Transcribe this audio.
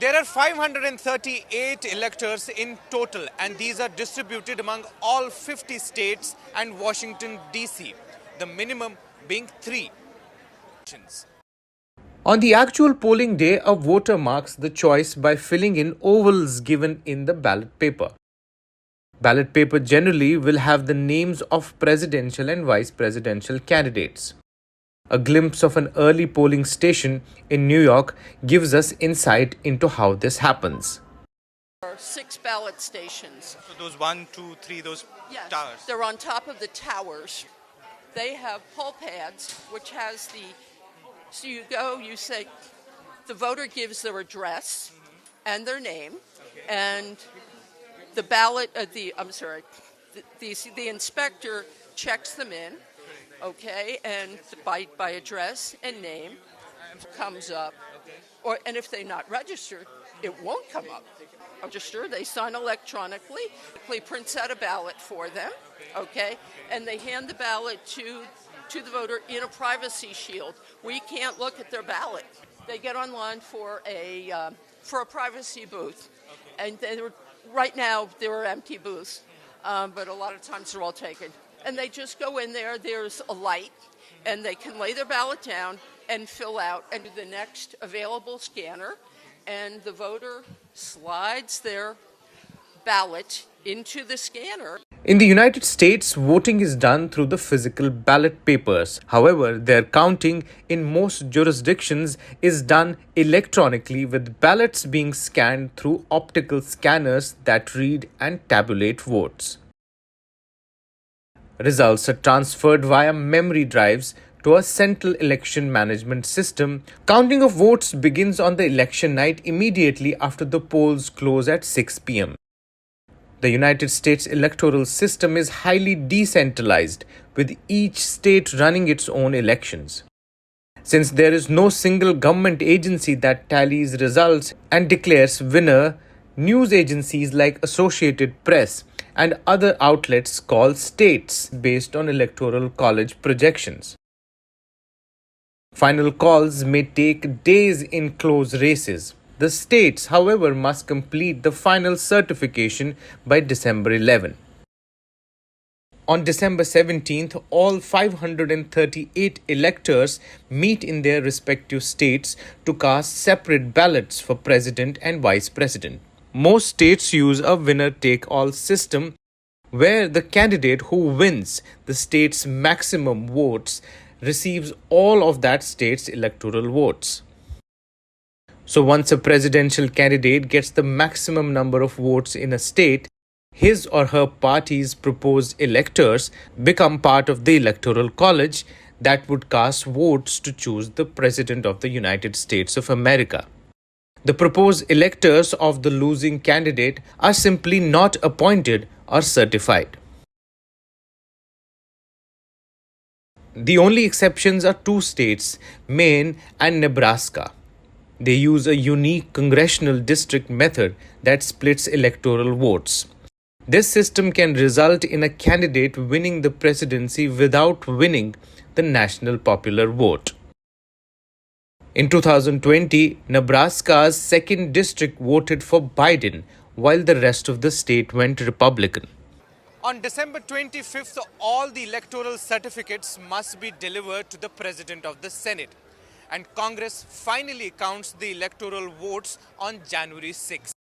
There are 538 electors in total, and these are distributed among all 50 states and Washington, D.C., the minimum being 3. On the actual polling day, a voter marks the choice by filling in ovals given in the ballot paper. Ballot paper generally will have the names of presidential and vice presidential candidates. A glimpse of an early polling station in New York gives us insight into how this happens. There are 6 ballot stations. So those 1, 2, 3, those towers? They're on top of the towers. They have poll pads, which has so you go, you say, the voter gives their address and their name, and the ballot, the inspector checks them in. Okay, and by address and name comes up, and if they're not registered, it won't come up. Registered, they sign electronically, prints out a ballot for them, okay, and they hand the ballot to the voter in a privacy shield. We can't look at their ballot. They get online for a privacy booth, and right now there are empty booths, but a lot of times they're all taken. And they just go in there, there's a light, and they can lay their ballot down and fill out and do the next available scanner, and the voter slides their ballot into the scanner. In the United States, voting is done through the physical ballot papers. However, their counting in most jurisdictions is done electronically, with ballots being scanned through optical scanners that read and tabulate votes. Results are transferred via memory drives to a central election management system. Counting of votes begins on the election night immediately after the polls close at 6 p.m. The United States electoral system is highly decentralized, with each state running its own elections. Since there is no single government agency that tallies results and declares winner, news agencies like Associated Press and other outlets call states based on electoral college projections. Final calls may take days in close races. The states, however, must complete the final certification by December 11. On December 17th, all 538 electors meet in their respective states to cast separate ballots for president and vice president. Most states use a winner-take-all system where the candidate who wins the state's maximum votes receives all of that state's electoral votes. So once a presidential candidate gets the maximum number of votes in a state, his or her party's proposed electors become part of the electoral college that would cast votes to choose the President of the United States of America. The proposed electors of the losing candidate are simply not appointed or certified. The only exceptions are 2 states, Maine and Nebraska. They use a unique congressional district method that splits electoral votes. This system can result in a candidate winning the presidency without winning the national popular vote. In 2020, Nebraska's 2nd district voted for Biden, while the rest of the state went Republican. On December 25th, all the electoral certificates must be delivered to the President of the Senate, and Congress finally counts the electoral votes on January 6th.